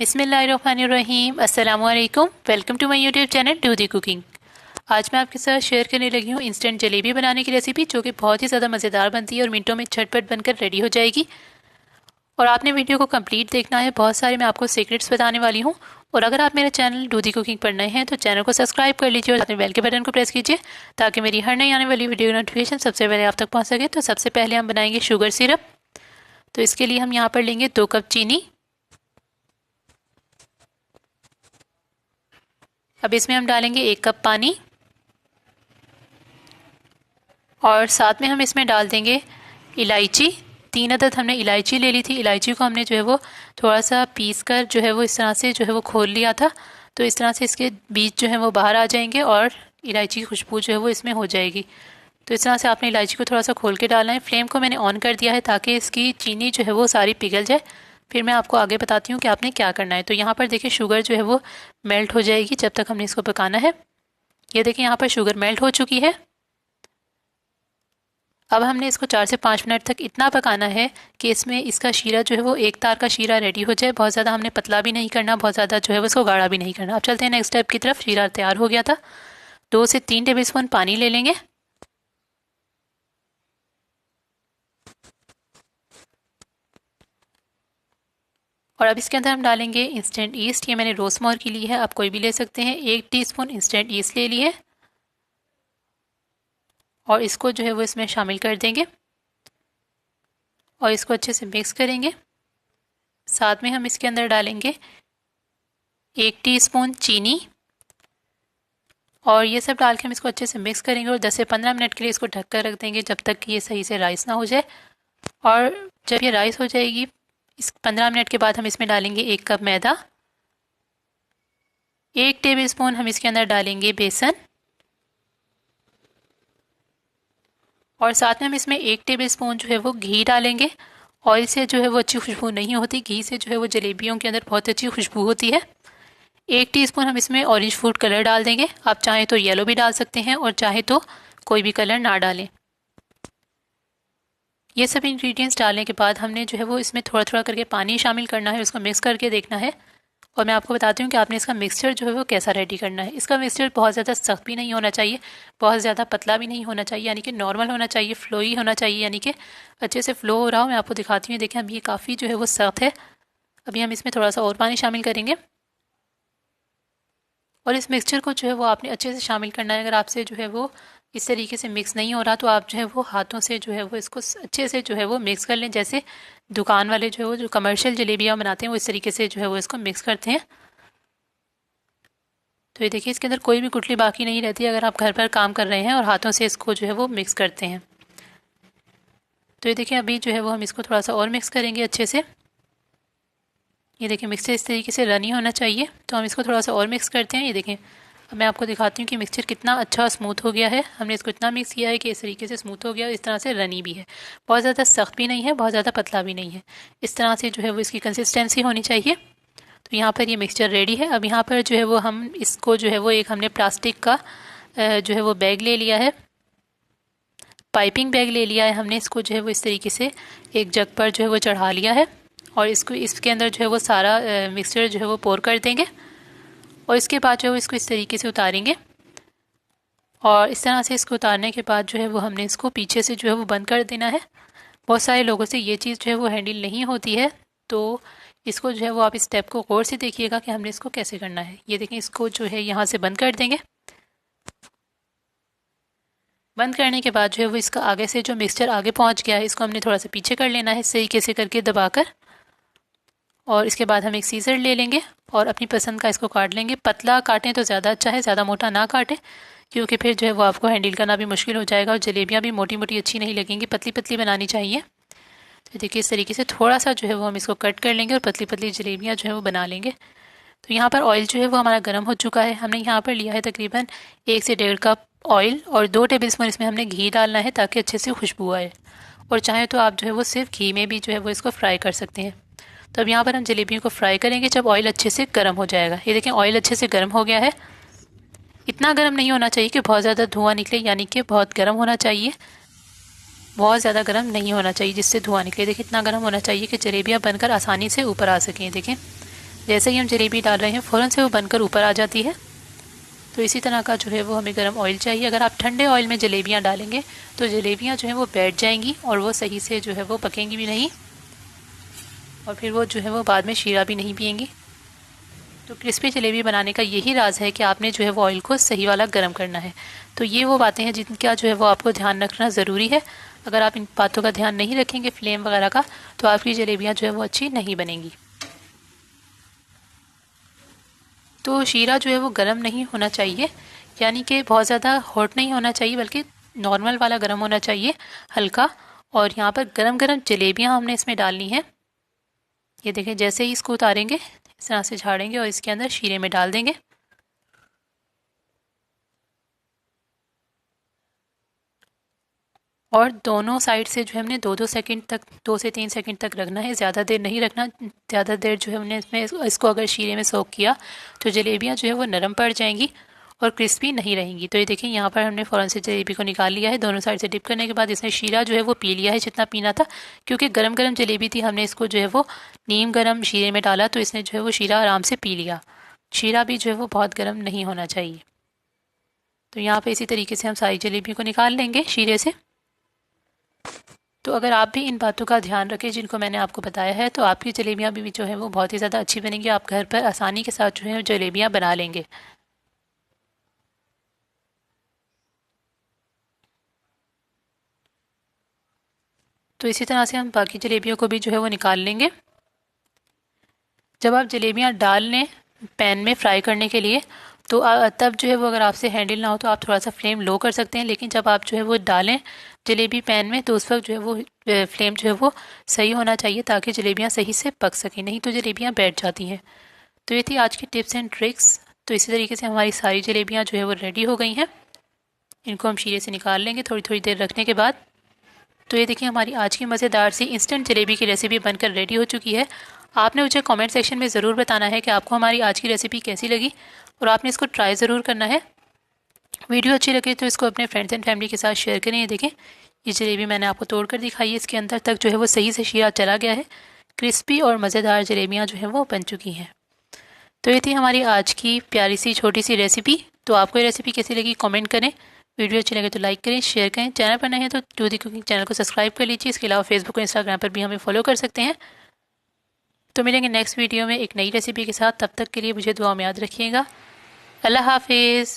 बिस्मिल्लाहिर्रहमानिर्रहीम। अस्सलाम वालेकुम। Welcome to my YouTube channel do the cooking. आज मैं आपके साथ शेयर करने लगी हूँ इंस्टेंट जलेबी बनाने की रेसिपी, जो कि बहुत ही ज़्यादा मज़ेदार बनती है और मिनटों में झटपट बनकर रेडी हो जाएगी। और आपने वीडियो को कंप्लीट देखना है, बहुत सारे मैं आपको सीक्रेट्स बताने वाली हूँ। और अगर आप मेरे चैनल डू दी कुकिंग पर नए हैं तो चैनल को सब्सक्राइब कर लीजिए और अपने बेल के बटन को प्रेस कीजिए, ताकि मेरी हर नई आने वाली वीडियो नोटिफिकेशन सबसे पहले आप तक पहुँच सके। तो सबसे पहले हम बनाएंगे शुगर सिरप। तो इसके लिए हम यहाँ पर लेंगे 2 कप चीनी। अब इसमें हम डालेंगे 1 कप पानी और साथ में हम इसमें डाल देंगे इलायची। 3 अदद हमने इलायची ले ली थी। इलायची को हमने जो है वो थोड़ा सा पीस कर जो है वो इस तरह से जो है वो खोल लिया था। तो इस तरह से इसके बीज जो है वो बाहर आ जाएंगे और इलायची की खुशबू जो है वो इसमें हो जाएगी। तो इस तरह से आपने इलायची को थोड़ा सा खोल के डालना है। फ्लेम को मैंने ऑन कर दिया है ताकि इसकी चीनी जो है वो सारी पिघल जाए। फिर मैं आपको आगे बताती हूँ कि आपने क्या करना है। तो यहाँ पर देखिए शुगर जो है वो मेल्ट हो जाएगी जब तक हमने इसको पकाना है। ये देखिए यहाँ पर शुगर मेल्ट हो चुकी है। अब हमने इसको 4 से 5 मिनट तक इतना पकाना है कि इसमें इसका शीरा जो है वो एक तार का शीरा रेडी हो जाए। बहुत ज़्यादा हमने पतला भी नहीं करना, बहुत ज़्यादा जो है वो इसको गाढ़ा भी नहीं करना। अब चलते हैं नेक्स्ट स्टेप की तरफ। शीरा तैयार हो गया था। 2 से 3 टेबल स्पून पानी ले लेंगे और अब इसके अंदर हम डालेंगे इंस्टेंट ईस्ट। ये मैंने रोसमोर की ली है, आप कोई भी ले सकते हैं। 1 टीस्पून इंस्टेंट ईस्ट ले ली है और इसको जो है वो इसमें शामिल कर देंगे और इसको अच्छे से मिक्स करेंगे। साथ में हम इसके अंदर डालेंगे 1 टीस्पून चीनी और ये सब डाल के हम इसको अच्छे से मिक्स करेंगे और 10 से 15 मिनट के लिए इसको ढक कर रख देंगे, जब तक कि ये सही से राइस ना हो जाए। और जब ये राइस हो जाएगी, इस 15 मिनट के बाद हम इसमें डालेंगे 1 कप मैदा। 1 टेबल स्पून हम इसके अंदर डालेंगे बेसन और साथ में हम इसमें 1 टेबल स्पून जो है वो घी डालेंगे। ऑयल से जो है वो अच्छी खुशबू नहीं होती, घी से जो है वो जलेबियों के अंदर बहुत अच्छी खुशबू होती है। 1 टीस्पून हम इसमें ऑरेंज फूड कलर डाल देंगे। आप चाहें तो येलो भी डाल सकते हैं और चाहे तो कोई भी कलर ना डालें। ये सब इंग्रेडिएंट्स डालने के बाद हमने जो है वो इसमें थोड़ा थोड़ा करके पानी शामिल करना है, उसको मिक्स करके देखना है। और मैं आपको बताती हूँ कि आपने इसका मिक्सचर जो है वो कैसा रेडी करना है। इसका मिक्सचर बहुत ज़्यादा सख्त भी नहीं होना चाहिए, बहुत ज़्यादा पतला भी नहीं होना चाहिए, यानी कि नॉर्मल होना चाहिए, फ्लोई होना चाहिए, यानी कि अच्छे से फ्लो हो रहा हो। मैं आपको दिखाती हूँ, देखें अभी ये काफ़ी जो है वो सख्त है। अभी हम इसमें थोड़ा सा और पानी शामिल करेंगे और इस मिक्सचर को जो है वो आपने अच्छे से शामिल करना है। अगर आपसे जो है वो इस तरीके से मिक्स नहीं हो रहा तो आप जो है वो हाथों से जो है वो इसको अच्छे से जो है वो मिक्स कर लें, जैसे दुकान वाले जो है वो जो कमर्शियल जलेबियाँ बनाते हैं वो इस तरीके से जो है वो इसको मिक्स करते हैं। तो ये देखिए इसके अंदर कोई भी गुठली बाकी नहीं रहती अगर आप घर पर काम कर रहे हैं और हाथों से इसको जो है वो मिक्स करते हैं। तो ये देखिए अभी जो है वो हम इसको थोड़ा सा और मिक्स करेंगे अच्छे से। ये देखिए मिक्सचर इस तरीके से रनी होना चाहिए, तो हम इसको थोड़ा सा और मिक्स करते हैं। ये देखें अब मैं आपको दिखाती हूँ कि मिक्सचर कितना अच्छा स्मूथ हो गया है। हमने इसको इतना मिक्स किया है कि इस तरीके से स्मूथ हो गया, इस तरह से रनी भी है, बहुत ज़्यादा सख्त भी नहीं है, बहुत ज़्यादा पतला भी नहीं है। इस तरह से जो है वो इसकी कंसिस्टेंसी होनी चाहिए। तो यहाँ पर ये मिक्सचर रेडी है। अब यहाँ पर जो है वो हम इसको जो है वो एक हमने प्लास्टिक का जो है वो बैग ले लिया है, पाइपिंग बैग ले लिया है हमने। इसको जो है वो इस तरीके से एक जग पर जो है वो चढ़ा लिया है और इसको इसके अंदर जो है वो सारा मिक्सचर जो है वो पोर कर देंगे और इसके बाद जो है इसको इस तरीके से उतारेंगे। और इस तरह से इसको उतारने के बाद जो है वो हमने इसको पीछे से जो है वो बंद कर देना है। बहुत सारे लोगों से ये चीज़ जो है वो हैंडल नहीं होती है, तो इसको जो है वो आप इस स्टेप को गौर से देखिएगा कि हमने इसको कैसे करना है। ये देखें इसको जो है यहाँ से बंद कर देंगे। बंद करने के बाद जो है वो इसका आगे से जो मिक्सचर आगे पहुँच गया है इसको हमने थोड़ा सा पीछे कर लेना है, इस तरीके से करके दबाकर। और इसके बाद हम एक सीजर ले लेंगे और अपनी पसंद का इसको काट लेंगे। पतला काटें तो ज़्यादा अच्छा है, ज़्यादा मोटा ना काटें, क्योंकि फिर जो है वो आपको हैंडल करना भी मुश्किल हो जाएगा और जलेबियाँ भी मोटी मोटी अच्छी नहीं लगेंगी, पतली पतली बनानी चाहिए। तो देखिए इस तरीके से थोड़ा सा जो है वो हम इसको कट कर लेंगे और पतली पतली जलेबियाँ जो है वो बना लेंगे। तो यहाँ पर ऑयल जो है वो हमारा गर्म हो चुका है। हमने यहाँ पर लिया है तकरीबन 1 से 1.5 कप ऑयल और 2 टेबल स्पून इसमें हमने घी डालना है ताकि अच्छे से खुशबू आए। और चाहे तो आप जो है वो सिर्फ घी में भी जो है वो इसको फ्राई कर सकते हैं। तो अब यहाँ पर हम जलेबियों को फ्राई करेंगे जब ऑयल अच्छे से गर्म हो जाएगा। ये देखें ऑयल अच्छे से गर्म हो गया है। इतना गर्म नहीं होना चाहिए कि बहुत ज़्यादा धुआं निकले, यानी कि बहुत गर्म होना चाहिए, बहुत ज़्यादा गर्म नहीं होना चाहिए जिससे धुआं निकले। देखिए इतना गर्म होना चाहिए कि जलेबियाँ बनकर आसानी से ऊपर आ सकें। देखें जैसे ही हम जलेबी डाल रहे हैं फ़ौरन से वो बनकर ऊपर आ जाती है। तो इसी तरह का जो है वो हमें गर्म ऑयल चाहिए। अगर आप ठंडे ऑयल में जलेबियाँ डालेंगे तो जलेबियाँ जो है वो बैठ जाएंगी और वो सही से जो है वो पकेंगी भी नहीं, और फिर वो जो है वो बाद में शीरा भी नहीं पिएंगी। तो क्रिस्पी जलेबी बनाने का यही राज है कि आपने जो है वो ऑयल को सही वाला गर्म करना है। तो ये वो बातें हैं जिनका जो है वो आपको ध्यान रखना ज़रूरी है। अगर आप इन बातों का ध्यान नहीं रखेंगे फ्लेम वगैरह का, तो आपकी जलेबियाँ जो है वो अच्छी नहीं बनेंगी। तो शीरा जो है वो गर्म नहीं होना चाहिए, यानी कि बहुत ज़्यादा हॉट नहीं होना चाहिए, बल्कि नॉर्मल वाला गर्म होना चाहिए, हल्का। और यहाँ पर गरम गरम जलेबियाँ हमने इसमें डालनी है। ये देखें, जैसे ही इसको उतारेंगे इस तरह से झाड़ेंगे और इसके अंदर शीरे में डाल देंगे। और दोनों साइड से जो है हमने 2-2 सेकंड तक, 2 से 3 सेकंड तक रखना है, ज़्यादा देर नहीं रखना। ज़्यादा देर जो है हमने इसमें इसको अगर शीरे में सोक किया तो जलेबियाँ जो है वो नरम पड़ जाएंगी और क्रिस्पी नहीं रहेंगी। तो ये देखिए, यहाँ पर हमने फ़ौरन से जलेबी को निकाल लिया है। दोनों साइड से डिप करने के बाद इसमें शीरा जो है वो पी लिया है जितना पीना था, क्योंकि गरम गरम जलेबी थी, हमने इसको जो है वो नीम गरम शीरे में डाला तो इसने जो है वो शीरा आराम से पी लिया। शीरा भी जो है वो बहुत गर्म नहीं होना चाहिए। तो यहाँ पे इसी तरीके से हम सारी जलेबी को निकाल लेंगे शीरे से। तो अगर आप भी इन बातों का ध्यान रखें जिनको मैंने आपको बताया है, तो आपकी जलेबियाँ भी जो है वो बहुत ही ज़्यादा अच्छी बनेंगी। आप घर पर आसानी के साथ जो है जलेबियाँ बना लेंगे। तो इसी तरह से हम बाकी जलेबियों को भी जो है वो निकाल लेंगे। जब आप जलेबियाँ डाल लें पैन में फ्राई करने के लिए, तो तब जो है वो अगर आपसे हैंडल ना हो तो आप थोड़ा सा फ्लेम लो कर सकते हैं। लेकिन जब आप जो है वो डालें जलेबी पैन में, तो उस वक्त जो है वो फ्लेम जो है वो सही होना चाहिए, ताकि जलेबियाँ सही से पक सकें, नहीं तो जलेबियाँ बैठ जाती हैं। तो ये थी आज की टिप्स एंड ट्रिक्स। तो इसी तरीके से हमारी सारी जलेबियाँ जो है वो रेडी हो गई हैं। इनको हम शीरे से निकाल लेंगे थोड़ी थोड़ी देर रखने के बाद। तो ये देखिए, हमारी आज की मज़ेदार सी इंस्टेंट जलेबी की रेसिपी बनकर रेडी हो चुकी है। आपने मुझे कमेंट सेक्शन में ज़रूर बताना है कि आपको हमारी आज की रेसिपी कैसी लगी, और आपने इसको ट्राई ज़रूर करना है। वीडियो अच्छी लगे तो इसको अपने फ्रेंड्स एंड फैमिली के साथ शेयर करें। ये देखें, ये जलेबी मैंने आपको तोड़ कर दिखाई है, इसके अंदर तक जो है वो सही से शीरा चला गया है। क्रिस्पी और मज़ेदार जलेबियाँ जो है वो बन चुकी हैं। तो ये थी हमारी आज की प्यारी सी छोटी सी रेसिपी। तो आपको ये रेसिपी कैसी लगी कमेंट करें। वीडियो अच्छी लगे तो लाइक करें, शेयर करें। चैनल पर नए हैं तो डू दी कुकिंग चैनल को सब्सक्राइब कर लीजिए। इसके अलावा फेसबुक और इंस्टाग्राम पर भी हमें फॉलो कर सकते हैं। तो मिलेंगे नेक्स्ट वीडियो में एक नई रेसिपी के साथ। तब तक के लिए मुझे दुआ में याद रखिएगा। अल्लाह हाफिज़।